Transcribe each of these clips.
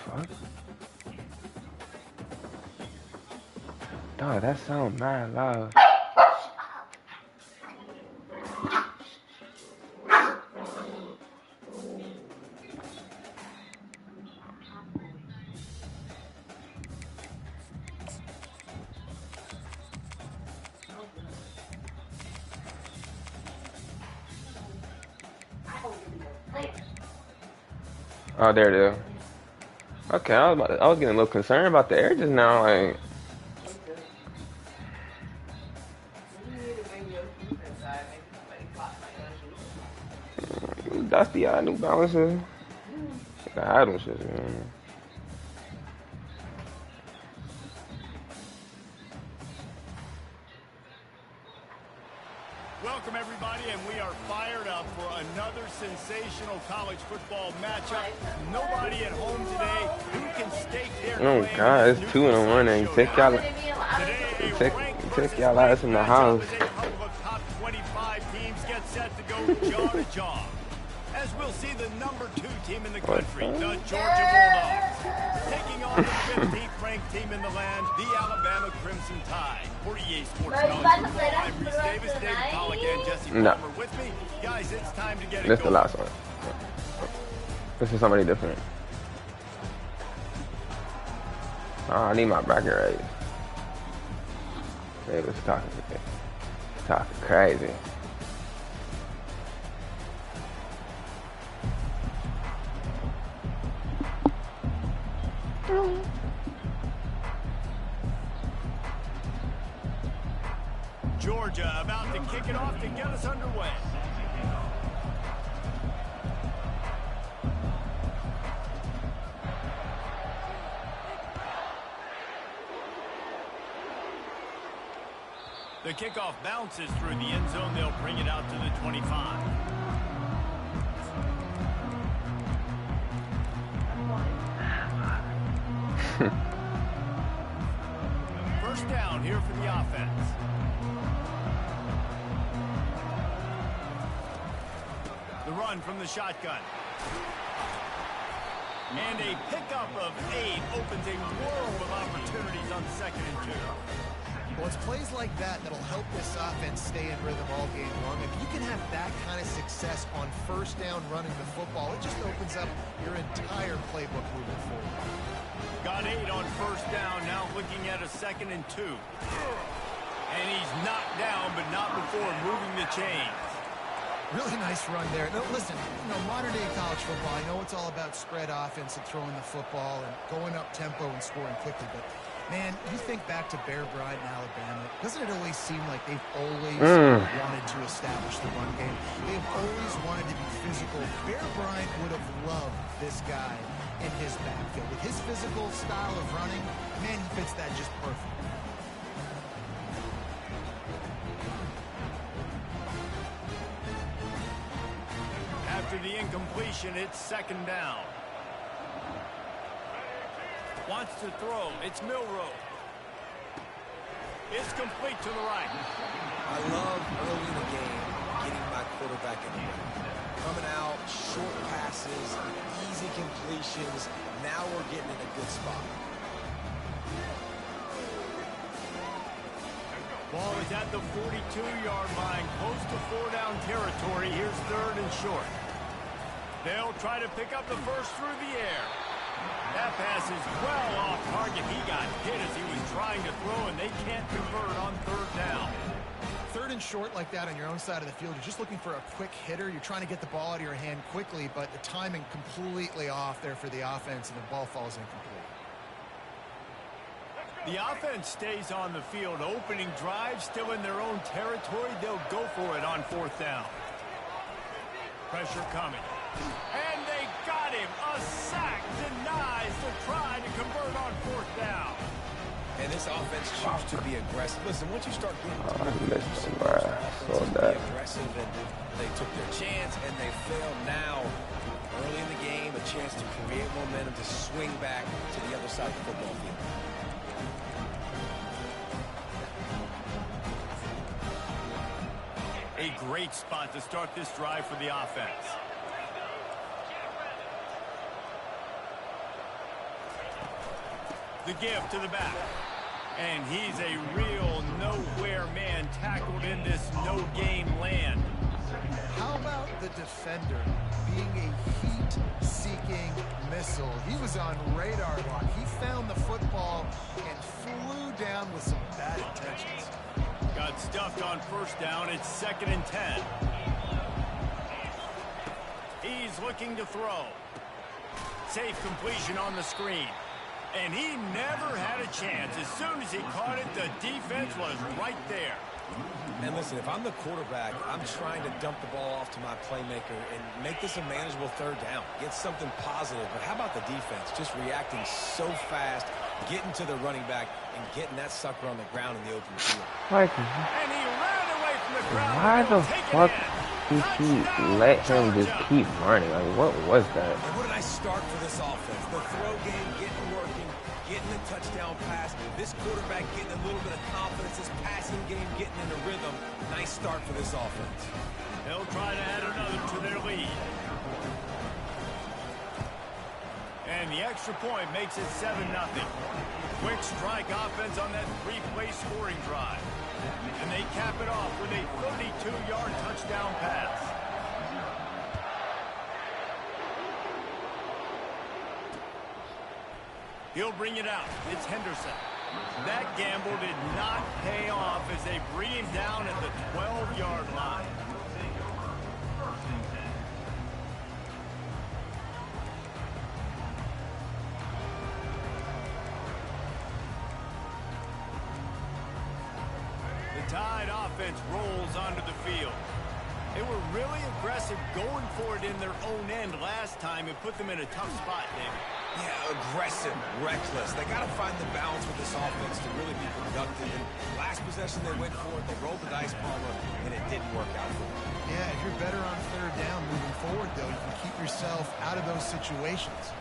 fuck? Dog, that sound mad loud. Oh, there it is. Okay, I was getting a little concerned about the air just now. Like, dusty New Balances. I had them shit, man. Welcome, everybody, and we are fired up for another sensational college football matchup. Nobody at home today who can stake their Oh God, it's 2 in the morning. Take y'all ass in the house. A couple of top 25 teams get set to go jaw to jaw. As we'll see the number 2 team in the country, the Georgia Bulldogs, taking on the 15th ranked team in the land, the Alabama Crimson Tide. For EA Sports College Football, I'm Reese Davis, David Pollack, and Jesse Palmer with me. Guys, it's time to get it going. This is the last one. This is somebody different. Oh, I need my bracket right. They was talking crazy. Georgia about to kick it off to get us underway. The kickoff bounces through the end zone. They'll bring it out to the 25. First down here for the offense. The run from the shotgun. And a pickup of 8 opens a world of opportunities on 2nd and 2. Well, it's plays like that that'll help this offense stay in rhythm all game long. If you can have that kind of success on first down running the football, it just opens up your entire playbook moving forward. Got 8 on first down, now looking at a 2nd and 2. And he's knocked down, but not before moving the chains. Really nice run there. No, listen, modern-day college football, I know it's all about spread offense and throwing the football and going up tempo and scoring quickly, but man, you think back to Bear Bryant in Alabama, doesn't it always seem like they've always wanted to establish the run game? They've always wanted to be physical. Bear Bryant would have loved this guy in his backfield. With his physical style of running, man, he fits that just perfect. After the incompletion, it's 2nd down. Wants to throw. It's Milroe. It's complete to the right. I love early in the game getting my quarterback in the way. Coming out, short passes, easy completions. Now we're getting in a good spot. Ball is at the 42-yard line, close to 4-down territory. Here's 3rd and short. They'll try to pick up the first through the air. That pass is well off target. He got hit as he was trying to throw, and they can't convert on 3rd down. 3rd and short like that on your own side of the field, you're just looking for a quick hitter. You're trying to get the ball out of your hand quickly, but the timing completely off there for the offense, and the ball falls incomplete. The offense stays on the field. Opening drive, still in their own territory. They'll go for it on 4th down. Pressure coming. And they got him. A sack denies the try to convert on 4th down. And this offense chooses to be aggressive. Listen, once you start getting to be aggressive, and they took their chance and they failed. Now, early in the game, a chance to create momentum, to swing back to the other side of the football field. A great spot to start this drive for the offense. The give to the back. And he's a real nowhere man tackled in this no-game land. How about the defender being a heat-seeking missile? He was on radar lock. He found the football and flew down with some bad intentions. Got stuffed on first down. It's 2nd and 10. He's looking to throw. Safe completion on the screen. And he never had a chance. As soon as he caught it, the defense was right there. And listen, if I'm the quarterback, I'm trying to dump the ball off to my playmaker and make this a manageable 3rd down. Get something positive. But how about the defense? Just reacting so fast, getting to the running back, and getting that sucker on the ground in the open field. Like, And he ran away from the crowd. why the fuck did he let him just Touchdown. keep running? Like, what was that? And what a nice start for this offense. The throw game getting working, getting the touchdown pass. This quarterback getting a little bit of confidence. This passing game getting in a rhythm. Nice start for this offense. They'll try to add another to their lead. And the extra point makes it 7-0. Quick strike offense on that 3-play scoring drive. And they cap it off with a 32-yard touchdown pass. He'll bring it out. It's Henderson. That gamble did not pay off as they bring him down at the 12-yard line. The Tide offense rolls onto the field. They were really aggressive going for it in their own end last time and put them in a tough spot, David. Yeah, aggressive, reckless. They got to find the balance with this offense to really be productive. And last possession they went for it, they rolled the dice, Palmer, and it didn't work out for them. Yeah, if you're better on 3rd down moving forward, though, you can keep yourself out of those situations.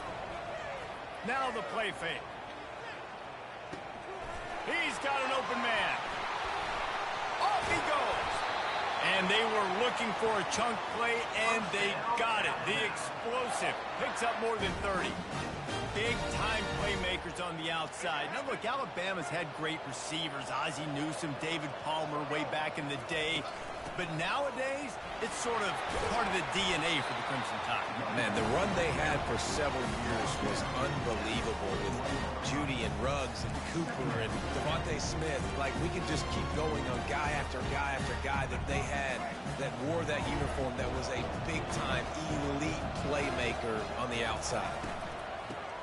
Now the play fake. He's got an open man. Off he goes. And they were looking for a chunk play, and they got it. The explosive picks up more than 30. Big-time playmakers on the outside. Now, look, Alabama's had great receivers. Ozzie Newsome, David Palmer way back in the day. But nowadays, it's sort of part of the DNA for the Crimson Tide. Man, the run they had for several years was unbelievable with Judy and Ruggs and Cooper and Devontae Smith. Like, we could just keep going on guy after guy after guy that they had that wore that uniform that was a big-time elite playmaker on the outside.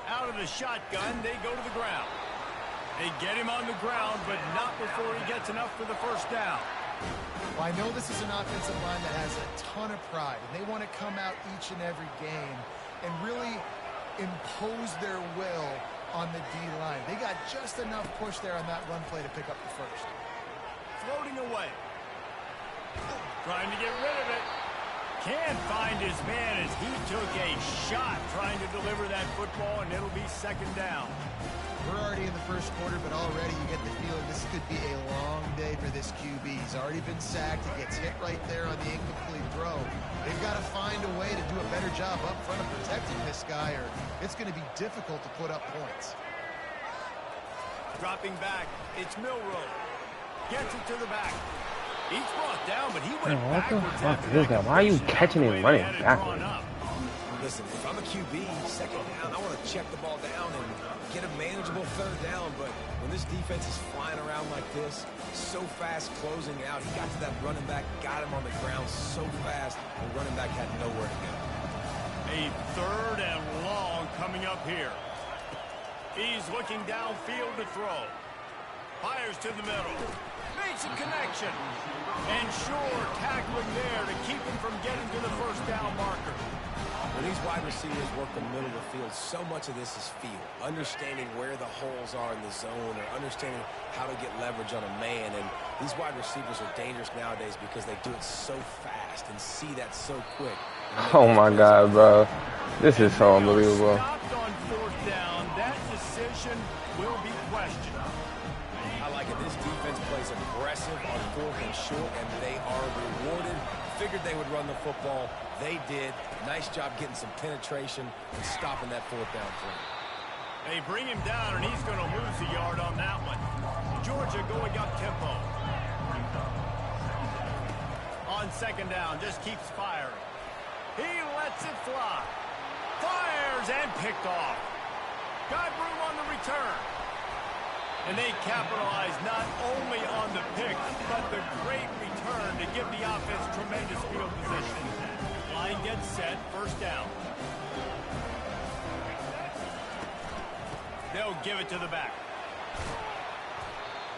Out of the shotgun, they go to the ground. They get him on the ground, but not before he gets enough for the first down. Well, I know this is an offensive line that has a ton of pride, and they want to come out each and every game and really impose their will on the D-line. They got just enough push there on that run play to pick up the first. Floating away. Trying to get rid of it. Can't find his man as he took a shot trying to deliver that football, and it'll be 2nd down. We're already in the first quarter, but already you get the feeling this could be a long day for this QB. He's already been sacked. He gets hit right there on the incomplete throw. They've got to find a way to do a better job up front of protecting this guy, or it's going to be difficult to put up points. Dropping back, it's Milroe. Gets it to the back. He's brought down, but he went What the backwards. fuck after is that? Why are you completion. catching That's and the way running they had it backwards? drawn up. Listen, if I'm a QB, 2nd down, I want to check the ball down and get a manageable 3rd down. But when this defense is flying around like this, so fast closing out, he got to that running back, got him on the ground so fast, the running back had nowhere to go. A 3rd and long coming up here. He's looking downfield to throw. Fires to the middle. Makes a connection. And sure, tackling there to keep him from getting to the first down marker. When these wide receivers work the middle of the field, so much of this is feel. Understanding where the holes are in the zone or understanding how to get leverage on a man. And these wide receivers are dangerous nowadays because they do it so fast and see that so quick. Oh my God, bro. This is so unbelievable. Stopped on 4th down. That decision will be questioned. I like it. This defense plays aggressive on 4th and short, and they are rewarded. Figured they would run the football. They did. Nice job getting some penetration and stopping that 4th down play. They bring him down, and he's going to lose a yard on that one. Georgia going up tempo. On second down, just keeps firing. He lets it fly. Fires and picked off. Got room on the return. And they capitalize not only on the pick, but the great return to give the offense tremendous field position. Line gets set, first down. They'll give it to the back.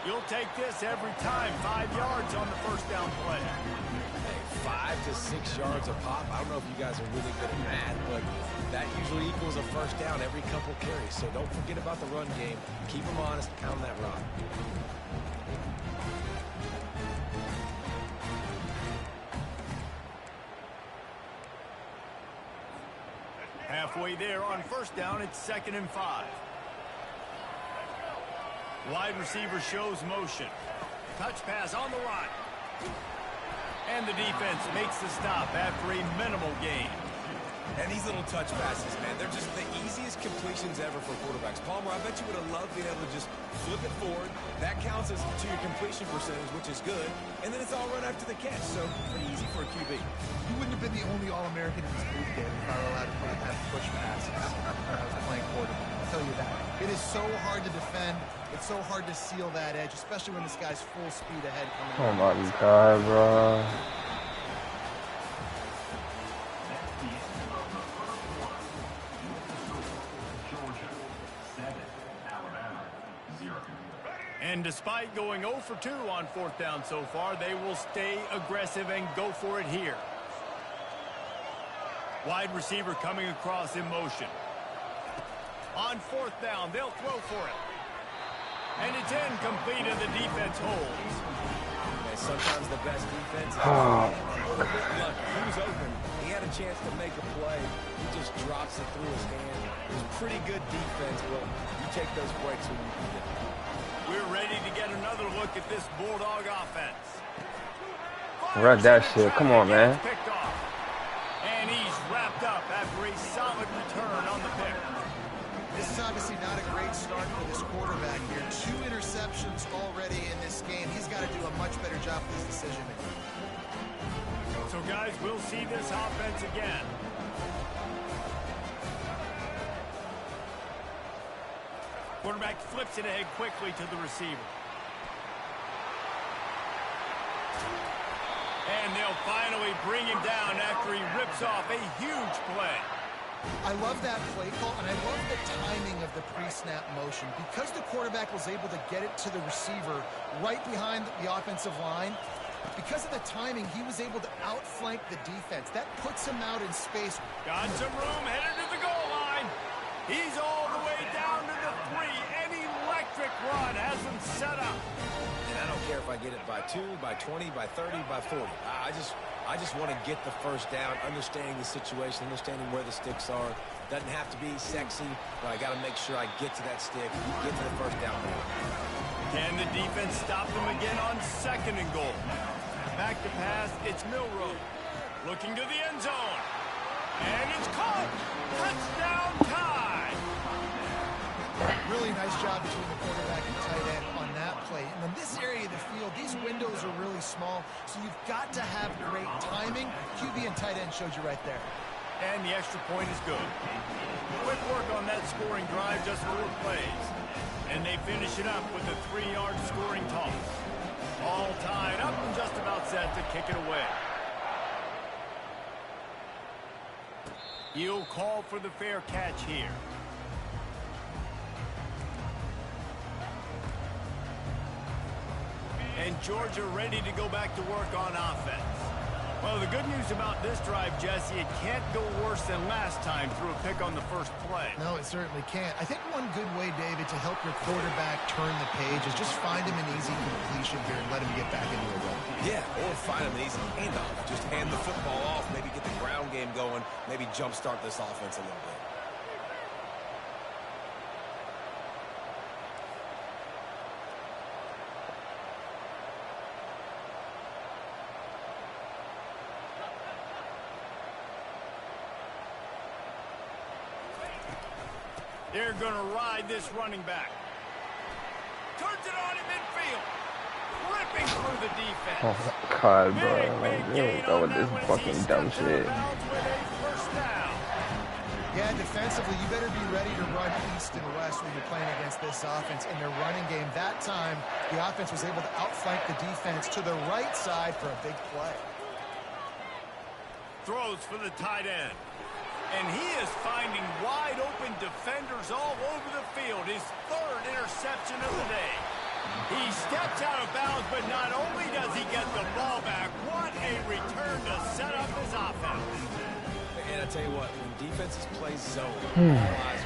You'll take this every time. 5 yards on the first down play. Hey, 5 to 6 yards a pop. I don't know if you guys are really good at math, but that usually equals a first down every couple carries. So don't forget about the run game. Keep them honest, pound that rock. Halfway there on first down, it's 2nd and 5. Wide receiver shows motion. Touch pass on the line. And the defense makes the stop after a minimal gain. And these little touch passes, man, they're just the easiest completions ever for quarterbacks. Palmer, I bet you would have loved being able to just flip it forward. That counts as to your completion percentage, which is good. And then it's all run after the catch, so pretty easy for a QB. You wouldn't have been the only All-American in this booth game if I were allowed to have push passes when I was playing quarterback. I'll tell you that. It is so hard to defend. It's so hard to seal that edge, especially when this guy's full speed ahead coming Oh my God, bro. And despite going 0 for 2 on 4th down so far, they will stay aggressive and go for it here. Wide receiver coming across in motion. On 4th down, they'll throw for it. And it's incomplete, and the defense holds. And sometimes the best defense is a little bit lucky. He was open. He had a chance to make a play. He just drops it through his hand. It was pretty good defense, but you take those breaks when you can get it. We're ready to get another look at this Bulldog offense. Run that shit. Come on, man. Picked off. And he's wrapped up after a solid return on the pick. This is obviously not a great start for this quarterback here. 2 interceptions already in this game. He's got to do a much better job with his decision making. So, guys, we'll see this offense again. Quarterback flips it ahead quickly to the receiver. And they'll finally bring him down after he rips off a huge play. I love that play call, and I love the timing of the pre-snap motion. Because the quarterback was able to get it to the receiver right behind the offensive line, because of the timing, he was able to outflank the defense. That puts him out in space. Got some room, headed to the goal line. He's all the way down to the 3. An electric run has him set up. And I don't care if I get it by 2, by 20, by 30, by 40. I just want to get the first down, understanding the situation, understanding where the sticks are. Doesn't have to be sexy, but I got to make sure I get to that stick, get to the first down. Can the defense stop them again on 2nd and goal? Back to pass, it's Milroe. Looking to the end zone. And it's caught. Touchdown tie. Really nice job between the quarterback and tight end on that play. And in this area of the field, these windows are really small, so you've got to have great timing. QB and tight end showed you right there. And the extra point is good. Quick work on that scoring drive, just 4 plays. And they finish it up with a 3-yard scoring toss. All tied up and just about set to kick it away. He'll call for the fair catch here. And Georgia ready to go back to work on offense. Well, the good news about this drive, Jesse, it can't go worse than last time through a pick on the first play. No, it certainly can't. I think one good way, David, to help your quarterback turn the page is just find him an easy completion here and let him get back into a run. Yeah, or find him an easy handoff. Just hand the football off, maybe get the ground game going, maybe jumpstart this offense a little bit. They're going to ride this running back. Turns it on in midfield. Ripping through the defense. Oh my god, bro. Big Like, gain go on with that this one as he fucking dumb steps out of shit. bounds with a first down. Yeah, defensively, you better be ready to run east and west when you're playing against this offense in their running game. That time, the offense was able to outflank the defense to the right side for a big play. Throws for the tight end. And he is finding wide open defenders all over the field. His third interception of the day. He steps out of bounds, but not only does he get the ball back, what a return to set up his offense. And I tell you what, when defenses play zone, realize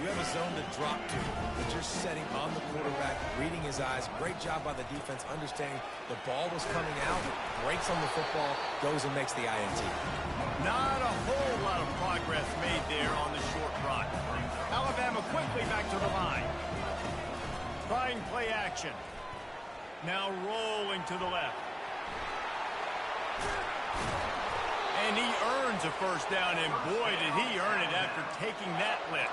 you have a zone to drop to that you're setting on the quarterback, reading his eyes. Great job by the defense, understanding the ball was coming out, breaks on the football, goes and makes the INT. Not a whole lot of progress made there on the short run. Alabama quickly back to the line. Trying play action. Now rolling to the left. And he earns a first down, and boy, did he earn it after taking that lift.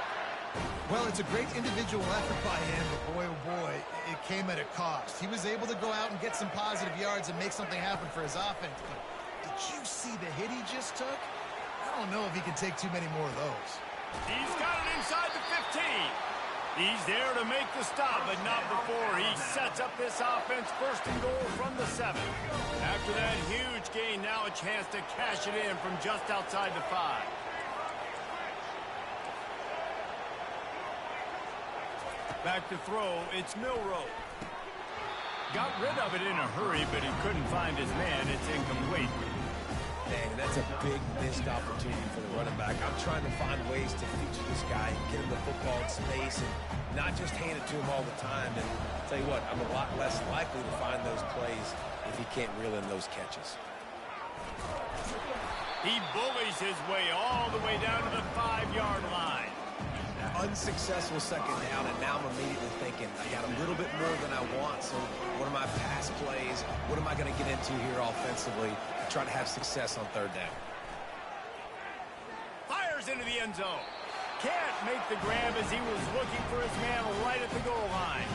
Well, it's a great individual effort by him, but boy, oh boy, it came at a cost. He was able to go out and get some positive yards and make something happen for his offense, but did you see the hit he just took? I don't know if he can take too many more of those. He's got it inside the 15. He's there to make the stop, but not before he sets up this offense first and goal from the 7. After that huge gain, now a chance to cash it in from just outside the 5. Back to throw, it's Milroe. Got rid of it in a hurry, but he couldn't find his man. It's incomplete. Dang, that's a big missed opportunity for the running back. I'm trying to find ways to feature this guy and get him the football in space and not just hand it to him all the time. And I'll tell you what, I'm a lot less likely to find those plays if he can't reel in those catches. He bullies his way all the way down to the 5-yard line. Unsuccessful second down, and now I'm immediately thinking, I got a little bit more than I want, so what are my pass plays? What am I going to get into here offensively to try to have success on third down? Fires into the end zone. Can't make the grab as he was looking for his man right at the goal line.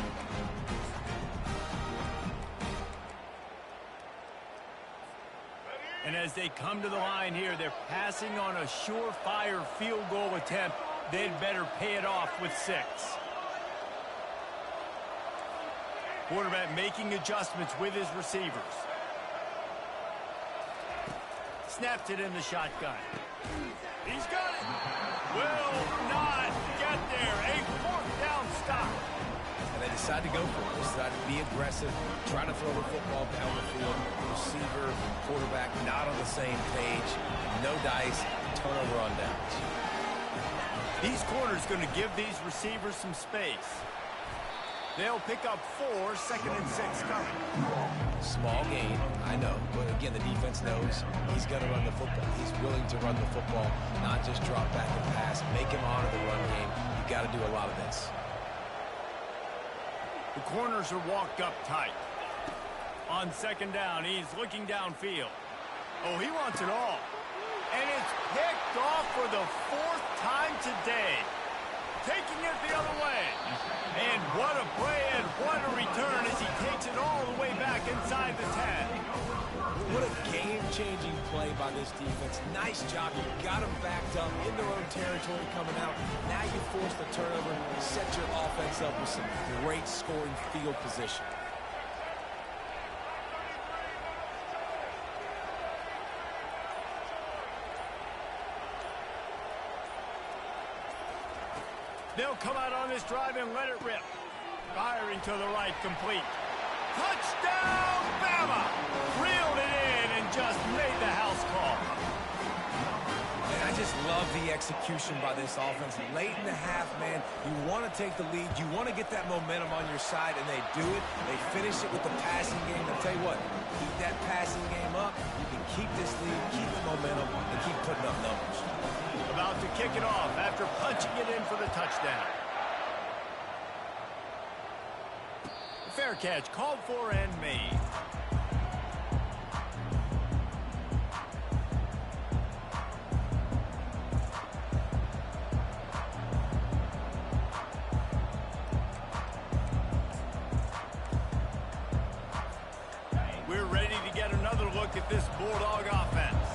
And as they come to the line here, they're passing on a surefire field goal attempt. They'd better pay it off with 6. Quarterback making adjustments with his receivers. Snaps it in the shotgun. He's got it. Will not get there. A 4th down stop. And they decide to go for it. They decide to be aggressive, try to throw the football down the field. Receiver, quarterback not on the same page. No dice, turnover on downs. These corners going to give these receivers some space. They'll pick up 4, 2nd and 6 coming. Small gain, I know. But again, the defense knows he's going to run the football. He's willing to run the football, not just drop back and pass. Make him honor the run game. You got to do a lot of this. The corners are walked up tight. On 2nd down, he's looking downfield. Oh, he wants it all. And it's picked off for the 4th time today. Taking it the other way. And what a play and what a return as he takes it all the way back inside the 10. What a game-changing play by this defense. Nice job. You got them backed up in their own territory coming out. Now you force the turnover, set your offense up with some great scoring field position. They'll come out on this drive and let it rip. Firing to the right, complete. Touchdown, Bama! Reeled it in and just made the house call. And I just love the execution by this offense. Late in the half, man, you want to take the lead. You want to get that momentum on your side, and they do it. They finish it with the passing game. I'll tell you what, keep that passing game up. You can keep this lead, keep the momentum, and keep putting up numbers. About to kick it off after punching it in for the touchdown. Fair catch called for and made. at this Bulldog offense.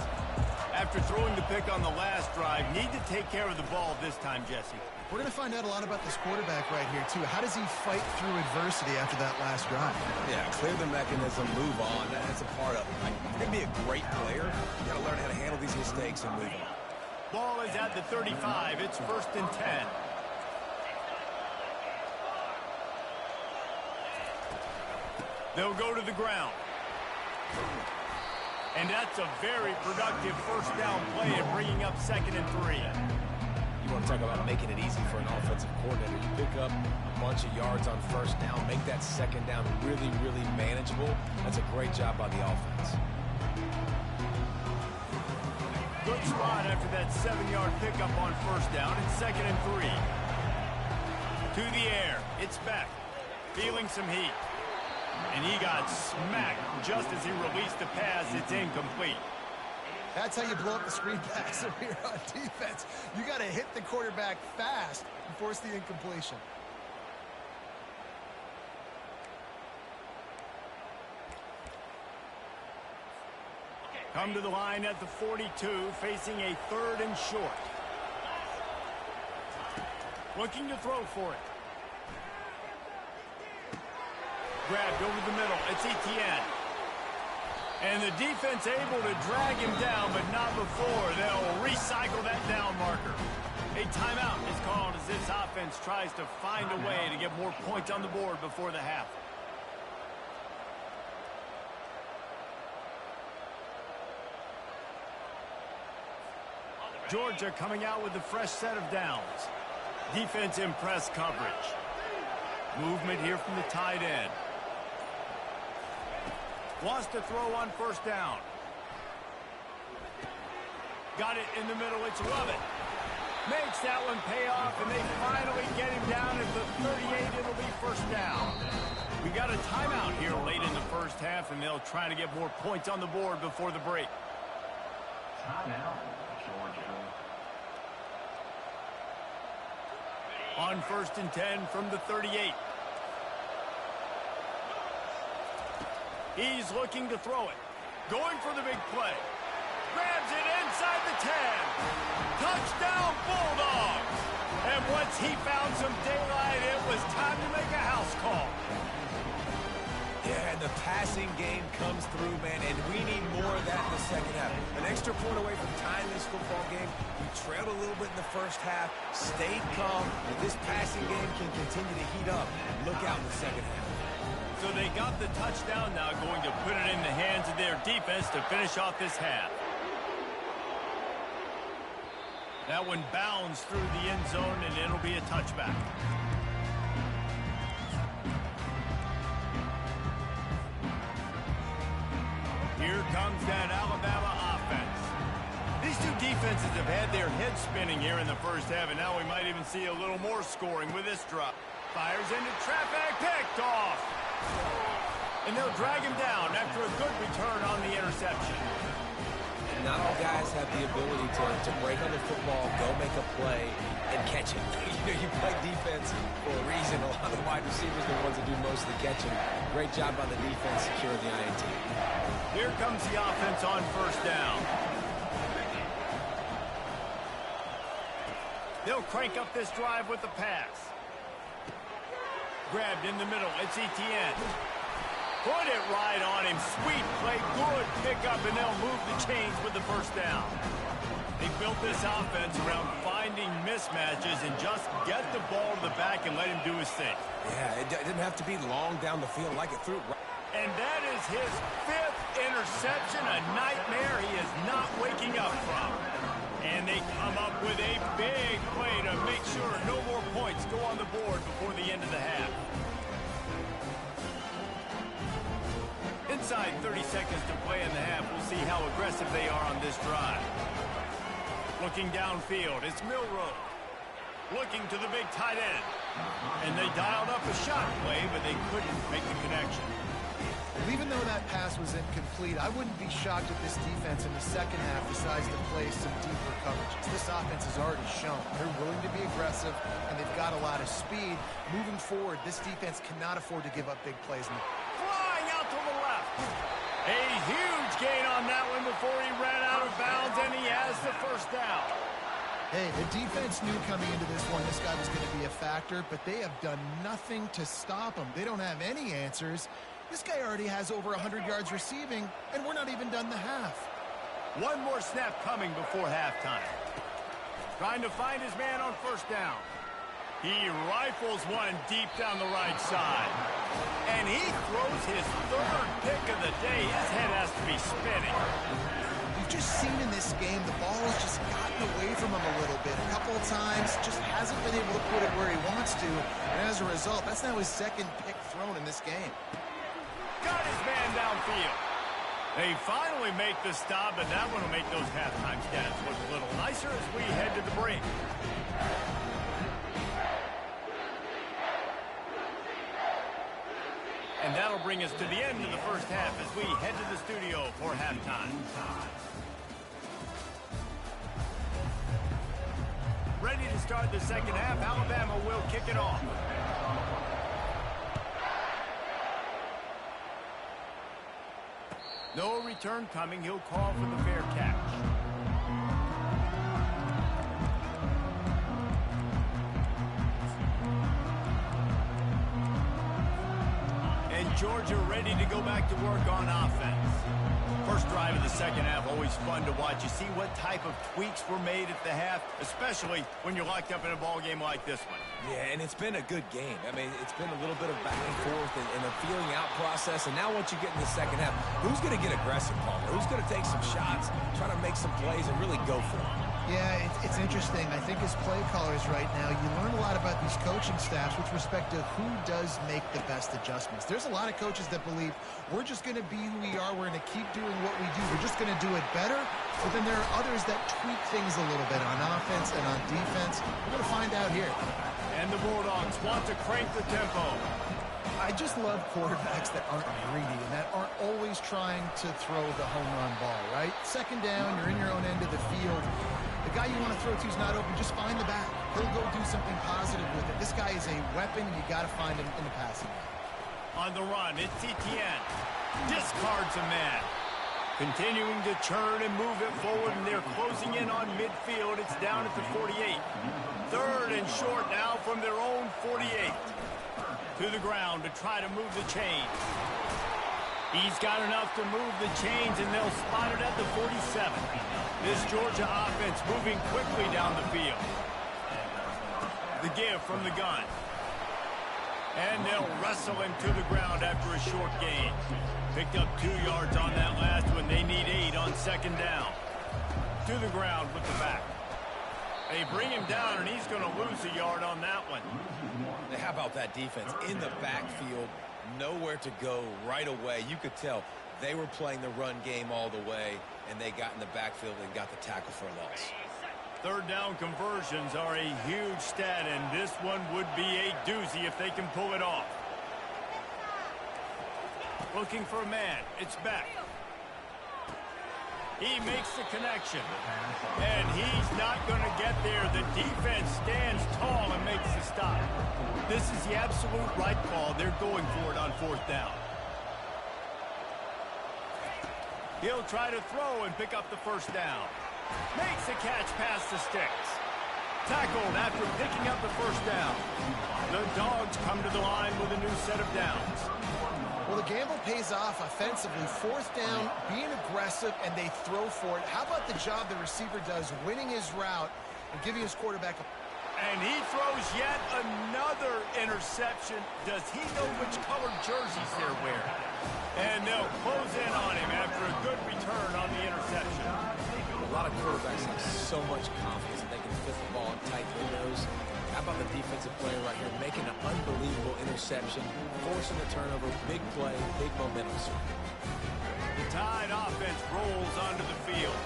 After throwing the pick on the last drive, need to take care of the ball this time, Jesse. We're going to find out a lot about this quarterback right here, too. How does he fight through adversity after that last drive? Yeah, clear the mechanism, move on. That's a part of it. Like, if you're going to be a great player, you got to learn how to handle these mistakes and move on. Ball is at the 35. It's 1st and 10. They'll go to the ground. And that's a very productive first down play and bringing up 2nd and 3. You want to talk about making it easy for an offensive coordinator. You pick up a bunch of yards on first down, make that second down really, really manageable. That's a great job by the offense. Good spot after that 7-yard pickup on first down. It's 2nd and 3. To the air. It's Beck. Feeling some heat. And he got smacked just as he released the pass. It's incomplete. That's how you blow up the screen pass over here on defense. You got to hit the quarterback fast and force the incompletion. Come to the line at the 42, facing a 3rd and short. Looking to throw for it. Grabbed over the middle. It's Etienne. And the defense able to drag him down, but not before. They'll recycle that down marker. A timeout is called as this offense tries to find a way to get more points on the board before the half. Georgia coming out with a fresh set of downs. Defense in press coverage. Movement here from the tight end. Wants to throw on first down. Got it in the middle. It's Lovett. Makes that one pay off, and they finally get him down at the 38. It'll be first down. We got a timeout here late in the first half, and they'll try to get more points on the board before the break. Timeout, Georgia. On 1st and 10 from the 38. He's looking to throw it. Going for the big play. Grabs it inside the 10. Touchdown, Bulldogs. And once he found some daylight, it was time to make a house call. Yeah, and the passing game comes through, man, and we need more of that in the second half. An extra point away from tying this football game. We trailed a little bit in the first half, stayed calm, and this passing game can continue to heat up. Look out in the second half. So they got the touchdown now, going to put it in the hands of their defense to finish off this half. That one bounds through the end zone, and it'll be a touchback. Here comes that Alabama offense. These two defenses have had their heads spinning here in the first half, and now we might even see a little more scoring with this drop. Fires into traffic, picked off. And they'll drag him down after a good return on the interception. And not all guys have the ability to break on the football, go make a play, and catch it. You play defense for a reason. A lot of the wide receivers are the ones that do most of the catching. Great job by the defense securing the INT. Here comes the offense on first down. They'll crank up this drive with the pass. Grabbed in the middle. It's Etienne. Put it right on him. Sweet play. Good pickup, and they'll move the chains with the first down. They built this offense around finding mismatches and just get the ball to the back and let him do his thing. Yeah, it didn't have to be long down the field like it threw. And that is his 5th interception, a nightmare he is not waking up from. And they come up with a big play to make sure no more points go on the board before the end of the half. Inside 30 seconds to play in the half. We'll see how aggressive they are on this drive. Looking downfield, it's Milroe. Looking to the big tight end. And they dialed up a shot play, but they couldn't make the connection. Even though that pass was incomplete, I wouldn't be shocked if this defense in the second half decides to play some deeper coverages. This offense has already shown they're willing to be aggressive, and they've got a lot of speed. Moving forward, this defense cannot afford to give up big plays. Flying out to the left. A huge gain on that one before he ran out of bounds, and he has the first down. Hey, the defense knew coming into this one this guy was going to be a factor, but they have done nothing to stop him. They don't have any answers. This guy already has over 100 yards receiving, and we're not even done the half. One more snap coming before halftime. Trying to find his man on first down. He rifles one deep down the right side. And he throws his third pick of the day. His head has to be spinning. We've just seen in this game the ball has just gotten away from him a little bit. A couple of times, just hasn't been able to put it where he wants to. And as a result, that's now his second pick thrown in this game. Got his man downfield. They finally make the stop, and that one will make those halftime stats look a little nicer as we head to the break. And that'll bring us to the end of the first half as we head to the studio for halftime. Ready to start the second half. Alabama will kick it off. No return coming. He'll call for the fair catch. Georgia ready to go back to work on offense. First drive of the second half, always fun to watch. You see what type of tweaks were made at the half, especially when you're locked up in a ball game like this one. Yeah, and it's been a good game. I mean, it's been a little bit of back and forth and a feeling out process. And now once you get in the second half, who's going to get aggressive, Palmer? Who's going to take some shots, try to make some plays, and really go for it? Yeah, it's interesting. I think as play callers right now, you learn a lot about these coaching staffs with respect to who does make the best adjustments. There's a lot of coaches that believe we're just going to be who we are. We're going to keep doing what we do. We're just going to do it better. But then there are others that tweak things a little bit on offense and on defense. We're going to find out here. And the Bulldogs want to crank the tempo. I just love quarterbacks that aren't greedy and that aren't always trying to throw the home run ball, right? Second down, you're in your own end of the field. The guy you want to throw to is not open. Just find the back. He'll go do something positive with it. This guy is a weapon. You got to find him in the passing game. On the run, it's Etienne. Discards a man. Continuing to churn and move it forward, and they're closing in on midfield. It's down at the 48. Third and short now from their own 48. To the ground to try to move the chains. He's got enough to move the chains, and they'll spot it at the 47. This Georgia offense moving quickly down the field. The give from the gun. And they'll wrestle him to the ground after a short gain. Picked up 2 yards on that last one. They need 8 on second down. To the ground with the back. They bring him down, and he's going to lose a yard on that one. How about that defense in the backfield? Nowhere to go right away. You could tell they were playing the run game all the way, and they got in the backfield and got the tackle for a loss. Third down conversions are a huge stat, and this one would be a doozy if they can pull it off. Looking for a man. It's Beck. He makes the connection, and he's not going to get there. The defense stands tall and makes the stop. This is the absolute right call. They're going for it on fourth down. He'll try to throw and pick up the first down. Makes the catch past the sticks. Tackled after picking up the first down. The Dogs come to the line with a new set of downs. Well, the gamble pays off offensively. Fourth down, being aggressive, and they throw for it. How about the job the receiver does, winning his route and giving his quarterback a... And he throws yet another interception. Does he know which colored jerseys they're wearing? And they'll close in on him after a good return on the interception. A lot of quarterbacks have so much confidence that they can fit the ball in tight windows. How about the defensive player right here making an unbelievable interception, forcing the turnover, big play, big momentum. The Tide offense rolls onto the field.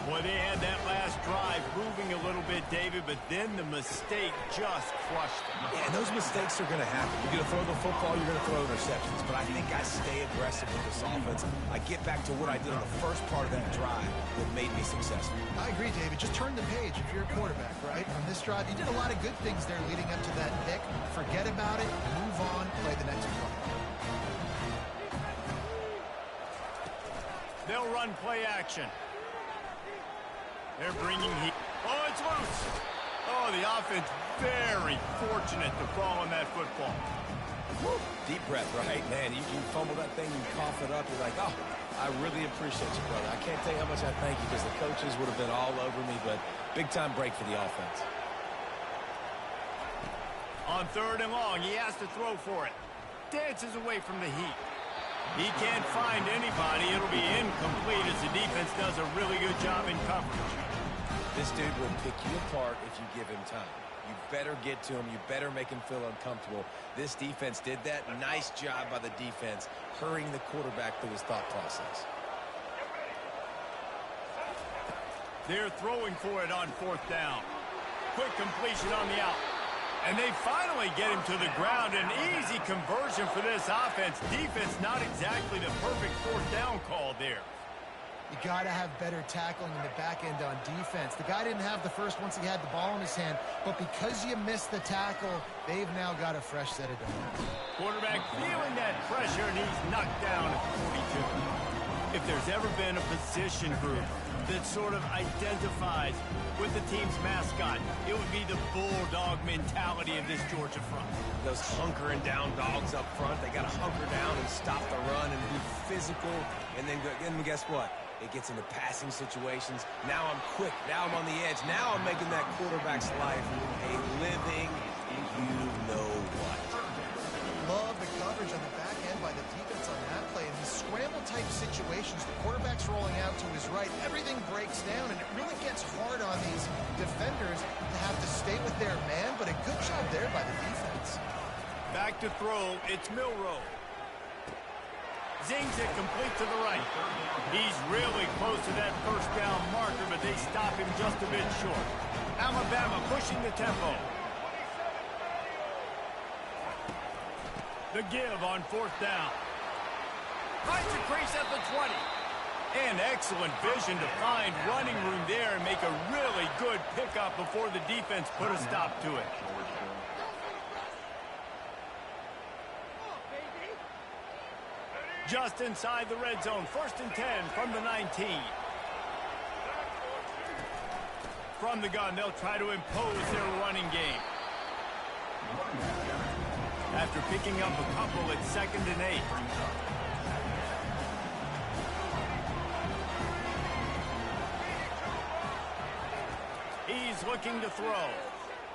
Boy, they had that last drive moving a little bit, David, but then the mistake just crushed them. Yeah, and those mistakes are going to happen. You're going to throw the football, you're going to throw interceptions. But I think I stay aggressive with this offense. I get back to what I did on the first part of that drive that made me successful. I agree, David. Just turn the page if you're a quarterback, right? On this drive, you did a lot of good things there leading up to that pick. Forget about it, move on, play the next play. They'll run play action. They're bringing heat. Oh, it's loose. Oh, the offense very fortunate to fall on that football. Woo. Deep breath, right? Man, you fumble that thing, you cough it up, you're like, oh, I really appreciate you, brother. I can't tell you how much I thank you because the coaches would have been all over me, but big-time break for the offense. On 3rd and long, he has to throw for it. Dances away from the heat. He can't find anybody. It'll be incomplete as the defense does a really good job in coverage. This dude will pick you apart if you give him time. You better get to him. You better make him feel uncomfortable. This defense did that. Nice job by the defense, hurrying the quarterback through his thought process. They're throwing for it on 4th down. Quick completion on the out. And they finally get him to the ground. An easy conversion for this offense. Defense not exactly the perfect 4th down call there. You got to have better tackling in the back end on defense. The guy didn't have the first once he had the ball in his hand, but because you missed the tackle, they've now got a fresh set of downs. Quarterback feeling that pressure, and he's knocked down at 42. If there's ever been a position group that sort of identifies with the team's mascot, it would be the bulldog mentality of this Georgia front. Those hunkering down dogs up front, they got to hunker down and stop the run and be physical. And then guess what? It gets into passing situations. Now I'm quick. Now I'm on the edge. Now I'm making that quarterback's life a living you-know-what. Love the coverage on the back end by the defense on that play. In these scramble-type situations, the quarterback's rolling out to his right. Everything breaks down, and it really gets hard on these defenders to have to stay with their man, but a good job there by the defense. Back to throw. It's Milroe. Zings it complete to the right. He's really close to that 1st down marker, but they stop him just a bit short. Alabama pushing the tempo. The give on 4th down. Finds a crease at the 20. And excellent vision to find running room there and make a really good pickup before the defense put a stop to it. Just inside the red zone, 1st and 10 from the 19. From the gun, they'll try to impose their running game. After picking up a couple, it's 2nd and 8. He's looking to throw.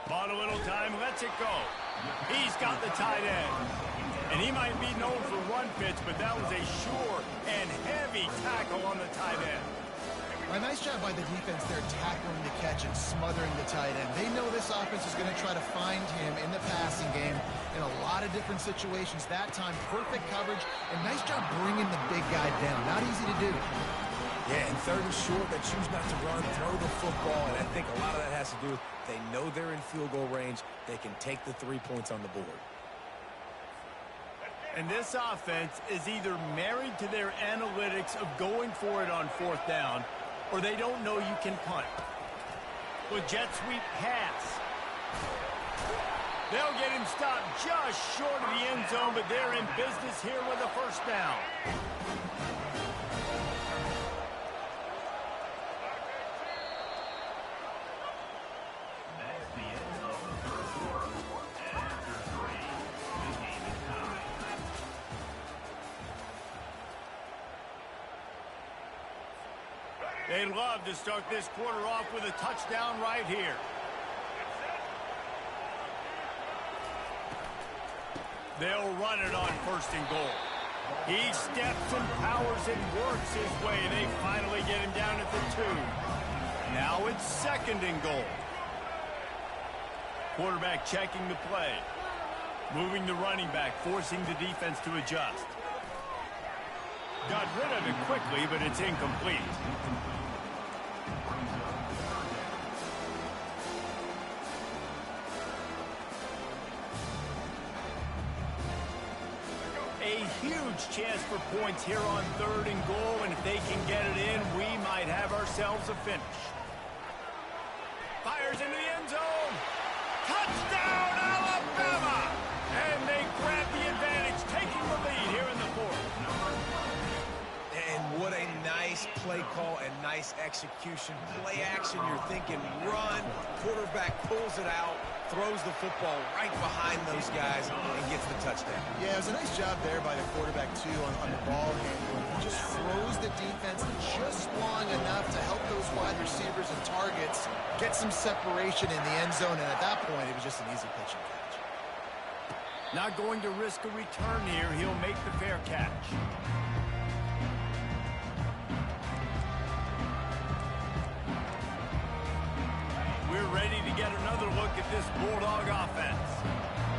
Bought a little time, lets it go. He's got the tight end. And he might be known for run fits, but that was a sure and heavy tackle on the tight end. A nice job by the defense there, tackling the catch and smothering the tight end. They know this offense is going to try to find him in the passing game in a lot of different situations. That time, perfect coverage, and nice job bringing the big guy down. Not easy to do. Yeah, and 3rd and short, they choose not to run, throw the football, and I think a lot of that has to do with they know they're in field goal range. They can take the 3 points on the board. And this offense is either married to their analytics of going for it on 4th down, or they don't know you can punt. With jet sweep pass. They'll get him stopped just short of the end zone, but they're in business here with a 1st down. That's the end of the 3rd quarter. And after 3, the game is tied. They'd love to start this quarter off with a touchdown right here. They'll run it on 1st and goal. He steps and powers and works his way. They finally get him down at the 2. Now it's 2nd and goal. Quarterback checking the play. Moving the running back, forcing the defense to adjust. Got rid of it quickly, but it's incomplete. A huge chance for points here on 3rd and goal, and if they can get it in, we might have ourselves a finish. Fires into the end zone. Touchdown, Alabama! And they grab the advantage, taking the lead here in the 4th. And what a nice nice execution. Play action, you're thinking run. Quarterback pulls it out, throws the football right behind those guys, and gets the touchdown. Yeah, it was a nice job there by the quarterback, too, on the ball handling. He just froze the defense just long enough to help those wide receivers and targets get some separation in the end zone, and at that point, it was just an easy pitch and catch. Not going to risk a return here. He'll make the fair catch. We're ready to get another look at this Bulldog offense.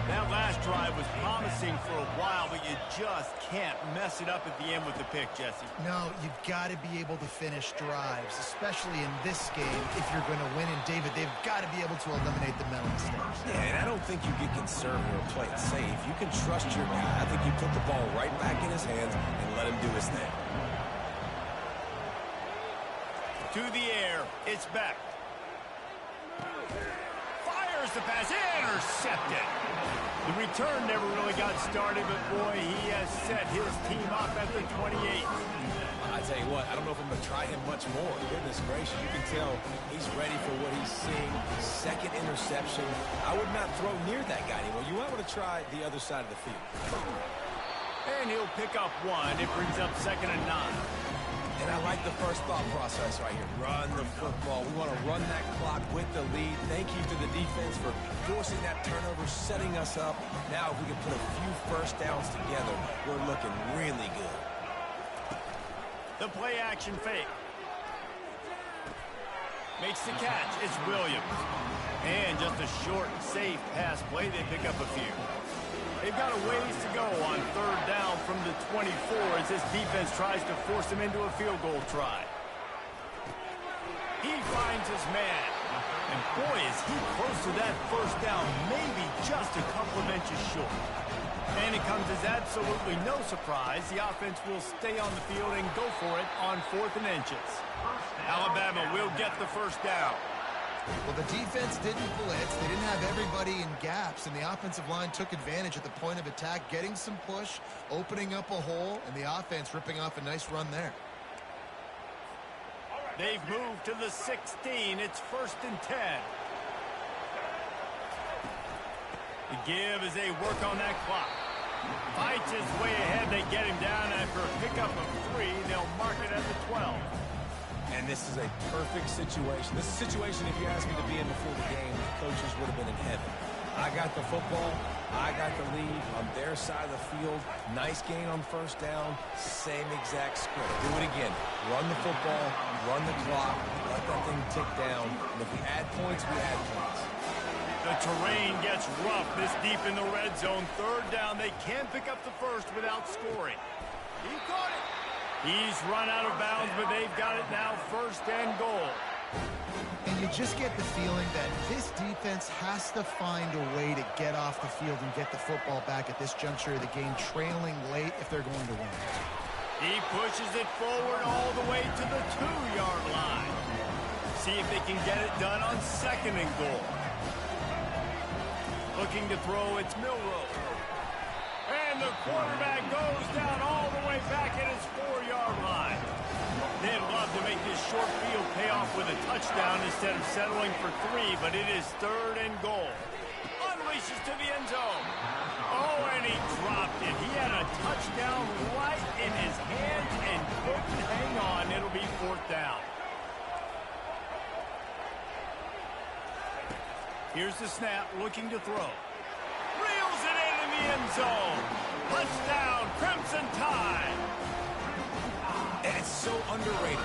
That last drive was promising for a while, but you just can't mess it up at the end with the pick, Jesse. No, you've got to be able to finish drives, especially in this game if you're going to win. And, David, they've got to be able to eliminate the mental mistakes. Yeah, and I don't think you get conservative or play it safe. You can trust your guy. I think you put the ball right back in his hands and let him do his thing. To the air, it's Beck. Fires the pass, intercepted. The return never really got started, but boy, he has set his team up at the 28. I tell you what, I don't know if I'm going to try him much more. Goodness gracious, you can tell he's ready for what he's seeing. Second interception. I would not throw near that guy anymore. You might want to try the other side of the field. And he'll pick up one. It brings up 2nd and 9. And I like the first thought process right here. Run the football. We want to run that clock with the lead. Thank you to the defense for forcing that turnover, setting us up. Now if we can put a few first downs together, we're looking really good. The play action fake. Makes the catch. It's Williams. And just a short, safe pass play. They pick up a few. They've got a ways to go on 3rd down from the 24 as this defense tries to force him into a field goal try. He finds his man. And boy, is he close to that first down, maybe just a couple of inches short. And it comes as absolutely no surprise. The offense will stay on the field and go for it on 4th and inches. Alabama will get the first down. Well, the defense didn't blitz. They didn't have everybody in gaps, and the offensive line took advantage at the point of attack, getting some push, opening up a hole, and the offense ripping off a nice run there. They've moved to the 16. It's 1st and 10. The give as they work on that clock. Fights his way ahead. They get him down after a pickup of 3. They'll mark it at the 12. And this is a perfect situation. This is a situation, if you asked me to be in before the game, the coaches would have been in heaven. I got the football. I got the lead on their side of the field. Nice gain on 1st down. Same exact script. Do it again. Run the football. Run the clock. Let that thing tick down. And if we add points, we add points. The terrain gets rough this deep in the red zone. 3rd down. They can't pick up the first without scoring. He caught it. He's run out of bounds, but they've got it now 1st and goal. And you just get the feeling that this defense has to find a way to get off the field and get the football back at this juncture of the game, trailing late if they're going to win. He pushes it forward all the way to the 2-yard line. See if they can get it done on 2nd and goal. Looking to throw, it's Milroe. And the quarterback goes down all the way back at his 4-yard line. They'd love to make this short field pay off with a touchdown instead of settling for 3, but it is 3rd and goal. Unleashes to the end zone. Oh, and he dropped it. He had a touchdown right in his hands and couldn't hang on. It'll be 4th down. Here's the snap, looking to throw. Reels it into the end zone. Touchdown, Crimson Tide. And it's so underrated.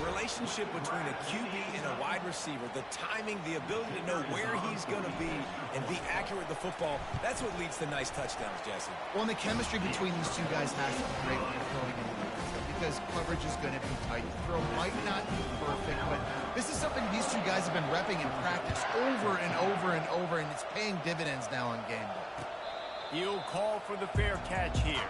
The relationship between a QB and a wide receiver, the timing, the ability to know where he's going to be and be accurate with the football, that's what leads to nice touchdowns, Jesse. Well, and the chemistry between these two guys has to be great when they're throwing in the because coverage is going to be tight. The throw might not be perfect, but this is something these two guys have been repping in practice over and over and over, and it's paying dividends now on game day. He'll call for the fair catch here.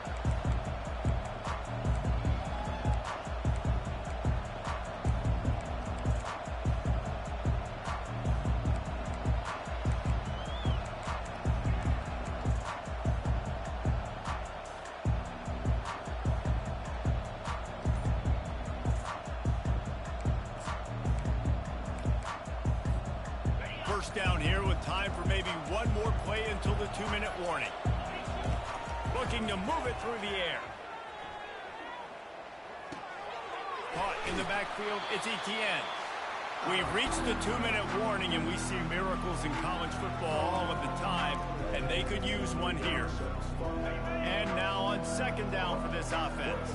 down here with time for maybe one more play until the 2-minute warning. Looking to move it through the air. Caught in the backfield, it's Etienne. We've reached the 2-minute warning, and we see miracles in college football all of the time, and they could use one here. And now on second down for this offense.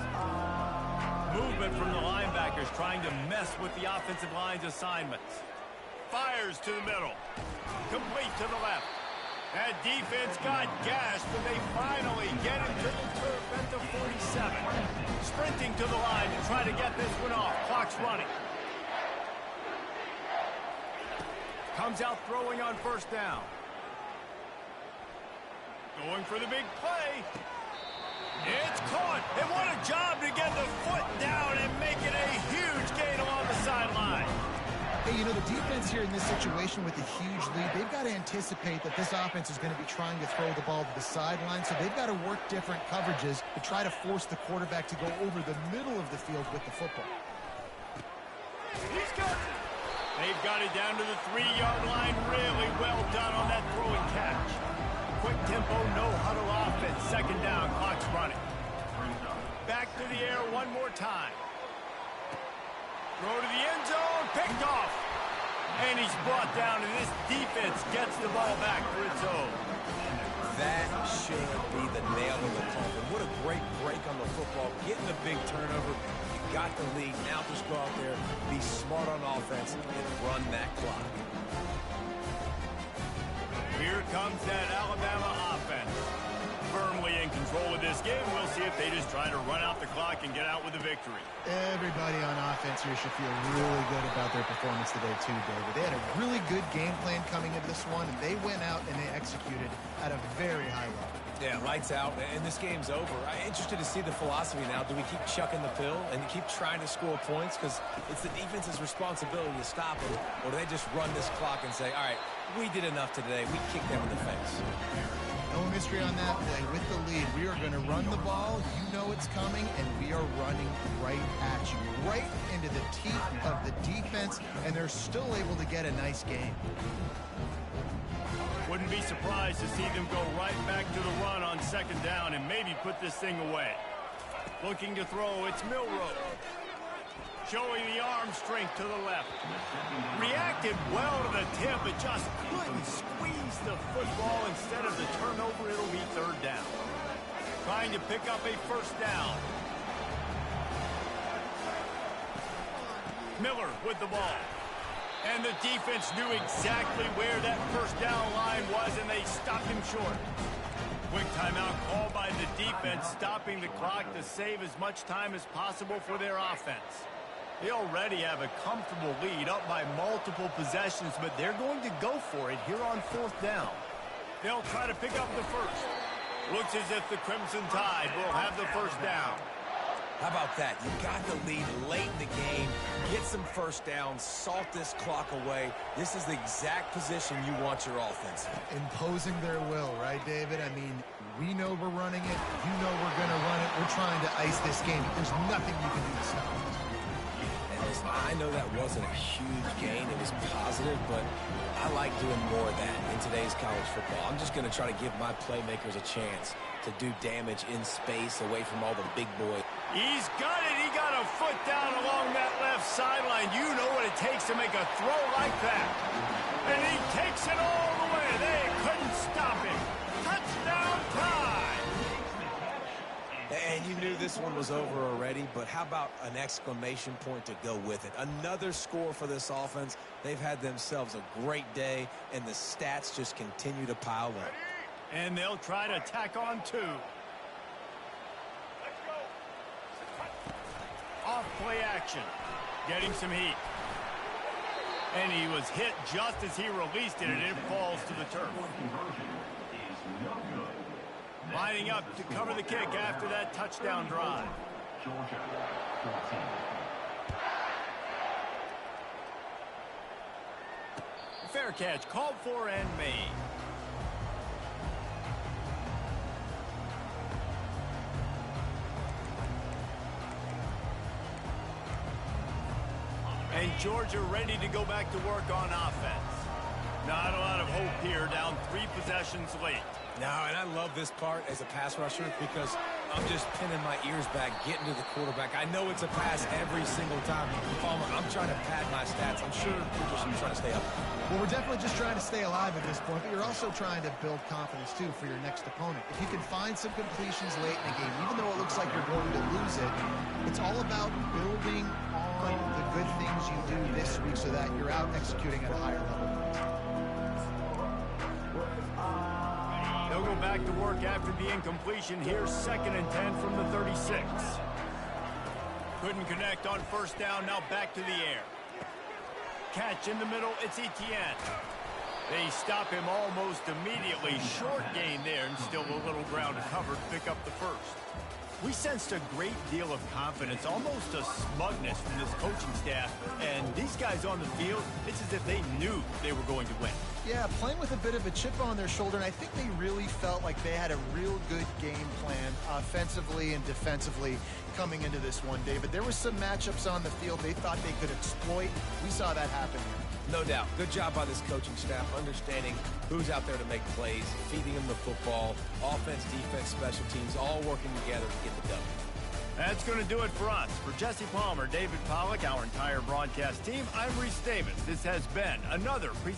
Movement from the linebackers trying to mess with the offensive line's assignments. Fires to the middle. Complete to the left. That defense got gashed, but they finally get him to the turf at the 47. Sprinting to the line to try to get this one off. Clock's running. Comes out throwing on first down. Going for the big play. It's caught. And what a job to get the foot down and make it a huge gain along the sideline. Hey, you know, the defense here in this situation with a huge lead, they've got to anticipate that this offense is going to be trying to throw the ball to the sideline, so they've got to work different coverages to try to force the quarterback to go over the middle of the field with the football. He's got it. They've got it down to the 3-yard line. Really well done on that throw and catch. Quick tempo, no huddle offense. Second down, clock's running. Back to the air one more time. Throw to the end zone, picked off. And he's brought down, and this defense gets the ball back for its own. That should be the nail in the coffin. What a great break on the football. Getting the big turnover. You got the lead. Now just go out there, be smart on offense, and run that clock. Here comes that Alabama offense. Firmly in control of this game. We'll see if they just try to run out the clock and get out with a victory. Everybody on offense here should feel really good about their performance today too, David. They had a really good game plan coming into this one, and they went out and they executed at a very high level. Yeah, lights out, and this game's over. I'm interested to see the philosophy now. Do we keep chucking the pill and keep trying to score points? Because it's the defense's responsibility to stop them. Or do they just run this clock and say, all right, we did enough today. We kicked them in the face. No mystery on that play. With the lead, we are going to run the ball. You know it's coming, and we are running right at you, right into the teeth of the defense, and they're still able to get a nice game. Wouldn't be surprised to see them go right back to the run on second down and maybe put this thing away. Looking to throw, it's Milroe. Showing the arm strength to the left. Reacted well to the tip, but just couldn't squeeze the football. Instead of the turnover, it'll be third down. Trying to pick up a first down. Miller with the ball. And the defense knew exactly where that first down line was, and they stopped him short. Quick timeout called by the defense, stopping the clock to save as much time as possible for their offense. They already have a comfortable lead, up by multiple possessions, but they're going to go for it here on fourth down. They'll try to pick up the first. Looks as if the Crimson Tide will have the first down. How about that? You got the lead late in the game. Get some first downs. Salt this clock away. This is the exact position you want your offense in. Imposing their will, right, David? I mean, we know we're running it. You know we're going to run it. We're trying to ice this game. There's nothing you can do to stop us. I know that wasn't a huge gain. It was positive, but I like doing more of that in today's college football. I'm just going to try to give my playmakers a chance to do damage in space away from all the big boys. He's got it. He got a foot down along that left sideline. You know what it takes to make a throw like that. And he takes it all the way. They couldn't stop him. Touchdown time. And you knew this one was over already, but how about an exclamation point to go with it? Another score for this offense. They've had themselves a great day, and the stats just continue to pile up. And they'll try to tack on two. Off play action. Getting some heat. And he was hit just as he released it, and it falls to the turf. Lining up to cover the kick after that touchdown drive. Fair catch called for and made. And Georgia ready to go back to work on offense. Not a lot of hope here, down 3 possessions late. No, and I love this part as a pass rusher because I'm just pinning my ears back, getting to the quarterback. I know it's a pass every single time. Palmer, I'm trying to pad my stats. I'm sure you're just trying to stay up. Well, we're definitely just trying to stay alive at this point, but you're also trying to build confidence, too, for your next opponent. If you can find some completions late in the game, even though it looks like you're going to lose it, it's all about building on the good things you do this week so that you're out executing at a higher level. They'll go back to work after the incompletion. Here's 2nd and 10 from the 36. Couldn't connect on first down. Now back to the air. Catch in the middle. It's Etienne. They stop him almost immediately. Short gain there, and still a little ground to cover to pick up the first. We sensed a great deal of confidence, almost a smugness from this coaching staff. And these guys on the field, it's as if they knew they were going to win. Yeah, playing with a bit of a chip on their shoulder, and I think they really felt like they had a real good game plan offensively and defensively coming into this one, David. There were some matchups on the field they thought they could exploit. We saw that happen here. No doubt. Good job by this coaching staff, understanding who's out there to make plays, feeding them the football, offense, defense, special teams, all working together to get the W. That's going to do it for us. For Jesse Palmer, David Pollack, our entire broadcast team, I'm Reese Davis. This has been another presentation.